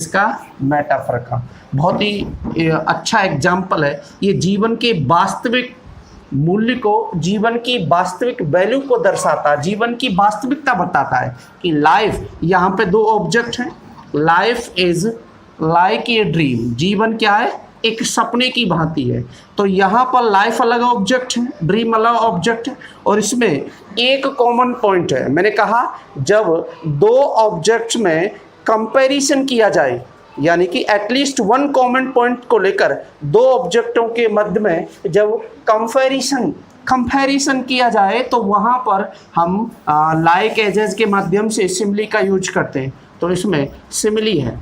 किसका, मेटाफर का। बहुत ही अच्छा एग्जाम्पल है ये, जीवन के वास्तविक मूल्य को, जीवन की वास्तविक वैल्यू को दर्शाता है, जीवन की वास्तविकता बताता है कि लाइफ, यहाँ पे दो ऑब्जेक्ट हैं, life is like a dream, जीवन क्या है, एक सपने की भांति है। तो यहाँ पर लाइफ अलग ऑब्जेक्ट है, ड्रीम अलग ऑब्जेक्ट है, और इसमें एक कॉमन पॉइंट है। मैंने कहा जब दो ऑब्जेक्ट्स में कंपैरिजन किया जाए, यानी कि एटलीस्ट वन कॉमन पॉइंट को लेकर दो ऑब्जेक्टों के मध्य में जब कंपैरिजन किया जाए तो वहाँ पर हम लाइक एजेस के माध्यम से सिमिली का यूज करते हैं। तो इसमें सिमिली है,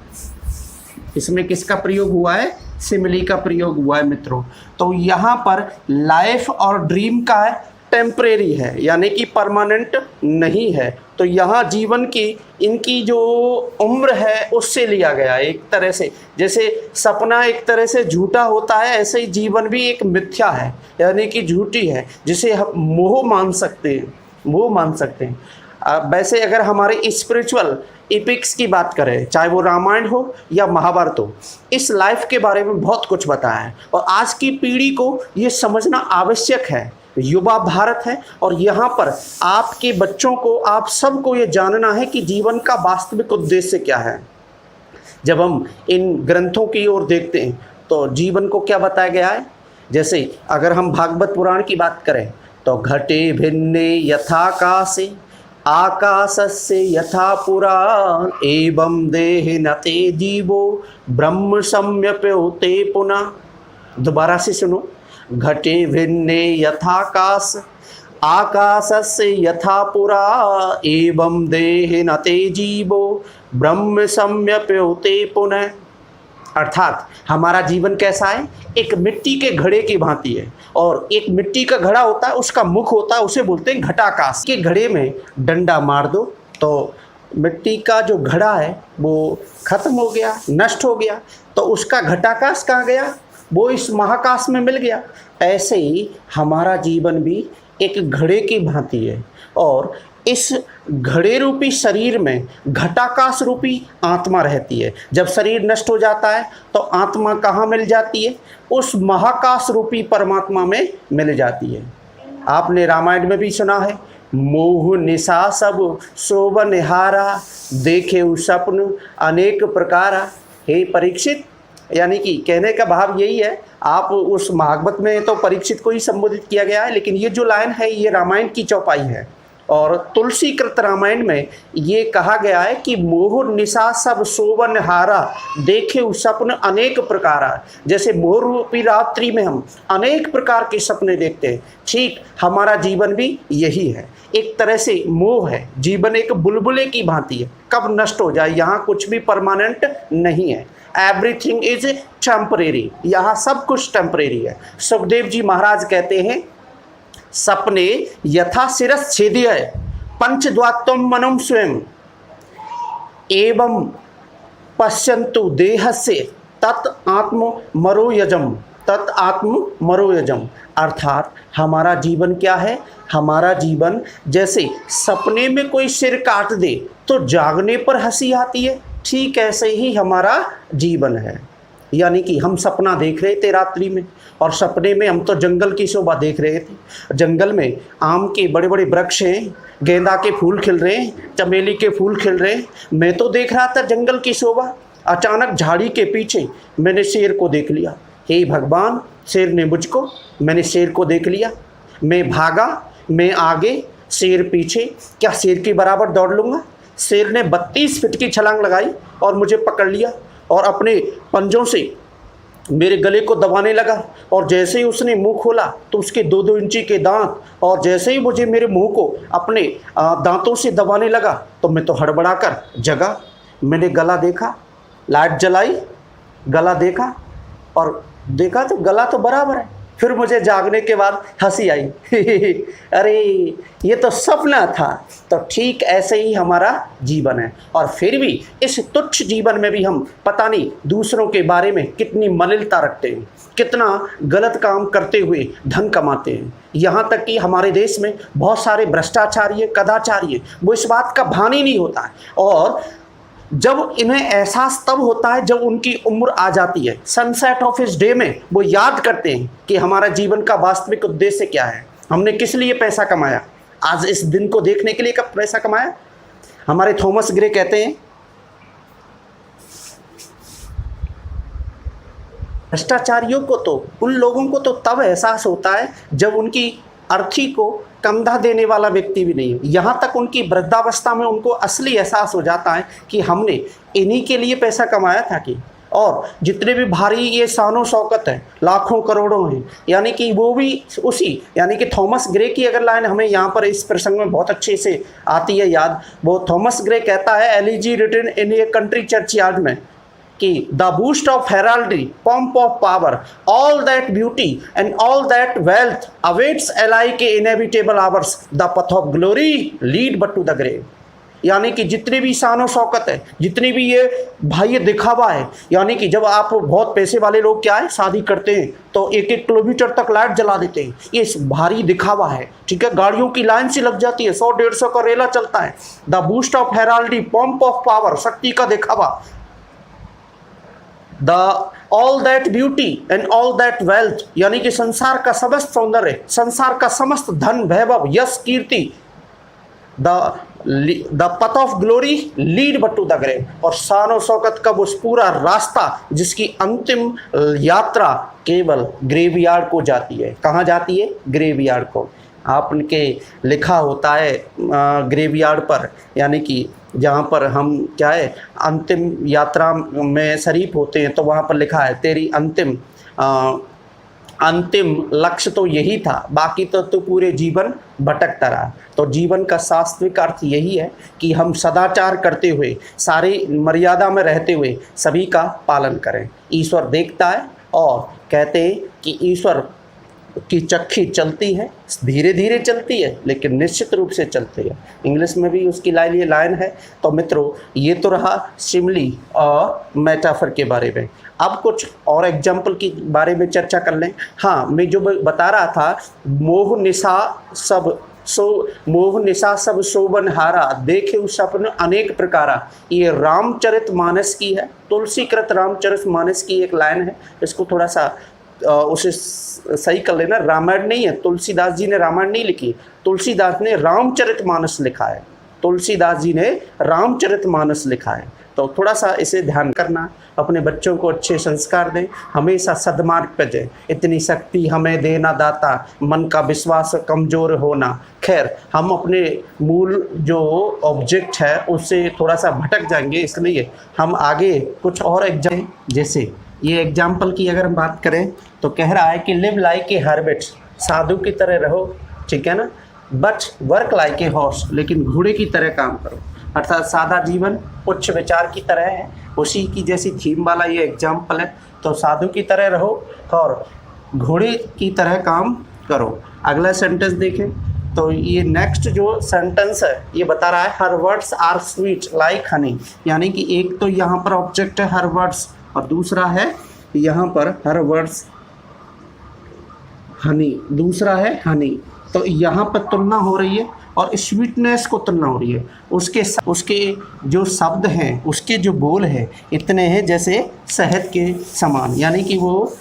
इसमें किसका प्रयोग हुआ है, सिमिली का प्रयोग हुआ है मित्रों। तो यहाँ पर लाइफ और ड्रीम का है टेम्परेरी है, यानी कि परमानेंट नहीं है। तो यहाँ जीवन की इनकी जो उम्र है उससे लिया गया है एक तरह से। जैसे सपना एक तरह से झूठा होता है, ऐसे ही जीवन भी एक मिथ्या है, यानी कि झूठी है, जिसे हम मोह मान सकते हैं, मोह मान सकते हैं। वैसे अगर हमारे स्पिरिचुअल एपिक्स की बात करें, चाहे वो रामायण हो या महाभारत हो, इस लाइफ के बारे में बहुत कुछ बताया है और आज की पीढ़ी को ये समझना आवश्यक है। युवा भारत है और यहाँ पर आपके बच्चों को, आप सबको ये जानना है कि जीवन का वास्तविक उद्देश्य क्या है। जब हम इन ग्रंथों की ओर देखते हैं तो जीवन को क्या बताया गया है, जैसे अगर हम भागवत पुराण की बात करें तो घटे भिन्ने यथाकाशे आकाशस्य यथा पुराण एवं देह नते जीवो ब्रह्म सम्यप्योते पुनः। दोबारा से सुनो, घटे भिन्ने यथाकाश आकाशस्य यथा पुरा एवं देह नते जीवो ब्रह्म सम्यप्योते पुनः। अर्थात हमारा जीवन कैसा है, एक मिट्टी के घड़े की भांति है, और एक मिट्टी का घड़ा होता है, उसका मुख होता है, उसे बोलते हैं घटाकाश। के घड़े में डंडा मार दो तो मिट्टी का जो घड़ा है वो खत्म हो गया, नष्ट हो गया, तो उसका घटाकाश कहाँ गया, वो इस महाकाश में मिल गया। ऐसे ही हमारा जीवन भी एक घड़े की भांति है, और इस घड़े रूपी शरीर में घटाकाश रूपी आत्मा रहती है। जब शरीर नष्ट हो जाता है तो आत्मा कहाँ मिल जाती है, उस महाकाश रूपी परमात्मा में मिल जाती है। आपने रामायण में भी सुना है, मोह निशा सब शोभन हारा देखे सपन अनेक प्रकारा। हे परीक्षित, यानी कि कहने का भाव यही है, आप उस भागवत में तो परीक्षित को ही संबोधित किया गया है, लेकिन ये जो लाइन है ये रामायण की चौपाई है, और तुलसी कृत रामायण में ये कहा गया है कि मोह निशा सब शोभन हारा देखे सपन अनेक प्रकारा। जैसे मोह रूपी रात्रि में हम अनेक प्रकार के सपने देखते हैं, ठीक हमारा जीवन भी यही है, एक तरह से मोह है। जीवन एक बुलबुले की भांति है, कब नष्ट हो जाए, यहाँ कुछ भी परमानेंट नहीं है। एवरीथिंग इज टेम्परेरी, यहाँ सब कुछ टेम्परेरी है। सुखदेव जी महाराज कहते हैं, सपने यथा शिरस छेदय पंचद्वात्वम मनम स्वयं एवं पश्यन्तु देहस्य तत् आत्म मरोयजम, तत् आत्म मरोयजम। अर्थात हमारा जीवन क्या है, हमारा जीवन जैसे सपने में कोई सिर काट दे तो जागने पर हंसी आती है, ठीक ऐसे ही हमारा जीवन है। यानी कि हम सपना देख रहे थे रात्रि में, और सपने में हम तो जंगल की शोभा देख रहे थे। जंगल में आम के बड़े बड़े वृक्ष हैं, गेंदा के फूल खिल रहे हैं, चमेली के फूल खिल रहे हैं, मैं तो देख रहा था जंगल की शोभा। अचानक झाड़ी के पीछे मैंने शेर को देख लिया। हे भगवान, शेर ने मुझको, मैंने शेर को देख लिया, मैं भागा, मैं आगे, शेर पीछे, क्या शेर के बराबर दौड़ लूँगा। शेर ने 32 फीट की छलांग लगाई और मुझे पकड़ लिया और अपने पंजों से मेरे गले को दबाने लगा, और जैसे ही उसने मुंह खोला तो उसके 2-2 इंची के दांत, और जैसे ही मुझे मेरे मुंह को अपने दांतों से दबाने लगा तो मैं तो हड़बड़ा कर जगा। मैंने गला देखा, लाइट जलाई, गला देखा, और देखा तो गला तो बराबर है। फिर मुझे जागने के बाद हंसी आई अरे ये तो सपना था। तो ठीक ऐसे ही हमारा जीवन है, और फिर भी इस तुच्छ जीवन में भी हम पता नहीं दूसरों के बारे में कितनी मलिनता रखते हैं, कितना गलत काम करते हुए धन कमाते हैं। यहाँ तक कि हमारे देश में बहुत सारे भ्रष्टाचारी, कदाचारी, वो इस बात का भान ही नहीं होता है, और जब इन्हें एहसास तब होता है जब उनकी उम्र आ जाती है। सनसेट ऑफ इस डे में वो याद करते हैं कि हमारा जीवन का वास्तविक उद्देश्य क्या है, हमने किस लिए पैसा कमाया, आज इस दिन को देखने के लिए कब पैसा कमाया। हमारे थॉमस ग्रे कहते हैं भ्रष्टाचारियों को तो, उन लोगों को तो तब एहसास होता है जब उनकी अर्थी को कंधा देने वाला व्यक्ति भी नहीं है। यहाँ तक उनकी वृद्धावस्था में उनको असली एहसास हो जाता है कि हमने इन्हीं के लिए पैसा कमाया था कि, और जितने भी भारी ये शानो शौकत है, लाखों करोड़ों हैं, यानी कि वो भी उसी, यानी कि थॉमस ग्रे की अगर लाइन हमें यहाँ पर इस प्रसंग में बहुत अच्छे से आती है याद, वो थॉमस ग्रे कहता है elegy written in a country churchyard में कि the boast of heraldry, pomp of power, all that beauty and all that wealth awaits alike inevitable hours, the path of glory lead but to the grave. यानी कि जितनी भी शानो शौकत है, जितनी भी ये भाई दिखावा है, यानी कि जब आप बहुत पैसे वाले लोग क्या है शादी करते हैं तो 1-1 किलोमीटर तक लाइट जला देते हैं, ये भारी दिखावा है, ठीक है। गाड़ियों की लाइन सी लग जाती है, 100-150 का रेला चलता है। The boast of heraldry, pomp of power, शक्ति का दिखावा, the all that beauty and all that wealth, यानी कि संसार का समस्त सौंदर्य, संसार का समस्त धन वैभव यश कीर्ति, the path of glory lead but to the grave, और शान शौकत का वो पूरा रास्ता जिसकी अंतिम यात्रा केवल ग्रेवयार्ड को जाती है। कहाँ जाती है? ग्रेवयार्ड को। आपके लिखा होता है ग्रेवयार्ड पर, यानी कि जहाँ पर हम क्या है अंतिम यात्रा में शरीक होते हैं, तो वहाँ पर लिखा है तेरी अंतिम लक्ष्य तो यही था, बाकी तो तू पूरे जीवन भटकता रहा। तो जीवन का शास्त्रिक अर्थ यही है कि हम सदाचार करते हुए, सारी मर्यादा में रहते हुए सभी का पालन करें। ईश्वर देखता है और कहते हैं कि ईश्वर की चक्की चलती है, धीरे धीरे चलती है लेकिन निश्चित रूप से चलती है। इंग्लिश में भी उसकी ये लाइन है। तो मित्रों, ये तो रहा सिमिली और मेटाफर के बारे में। अब कुछ और एग्जाम्पल की बारे में चर्चा कर लें। हाँ, मैं जो बता रहा था, मोह निशा सब शोभनहारा, देखे सपन अनेक प्रकारा, ये रामचरितमानस की है, तुलसीकृत रामचरितमानस की एक लाइन है। इसको थोड़ा सा उसे सही कर लेना, रामायण नहीं है, तुलसीदास जी ने रामायण नहीं लिखी, तुलसीदास ने रामचरितमानस लिखा है, तुलसीदास जी ने रामचरितमानस लिखा है। तो थोड़ा सा इसे ध्यान करना, अपने बच्चों को अच्छे संस्कार दें, हमेशा सद्मार्ग पे जाए। इतनी शक्ति हमें देना दाता, मन का विश्वास कमज़ोर होना। खैर, हम अपने मूल जो ऑब्जेक्ट है उससे थोड़ा सा भटक जाएंगे, इसलिए हम आगे कुछ और एग्जाम, जैसे ये एग्जाम्पल की अगर हम बात करें तो कह रहा है कि लिव लाइक ए हर्बिट, साधु की तरह रहो, ठीक है ना, but work like a horse, लेकिन घोड़े की तरह काम करो। अर्थात सादा जीवन उच्च विचार की तरह है, उसी की जैसी थीम वाला ये एग्जाम्पल है। तो साधु की तरह रहो और घोड़े की तरह काम करो। अगला सेंटेंस देखें तो ये नेक्स्ट जो सेंटेंस है ये बता रहा है her words are sweet like honey, यानी कि एक तो यहाँ पर ऑब्जेक्ट है हर वर्ड्स और दूसरा है यहाँ पर हर वर्ड्स हनी, दूसरा है हनी। तो यहाँ पर तुलना हो रही है और स्वीटनेस को तुलना हो रही है। उसके जो शब्द हैं, उसके जो बोल हैं इतने हैं जैसे शहद के समान, यानी कि वो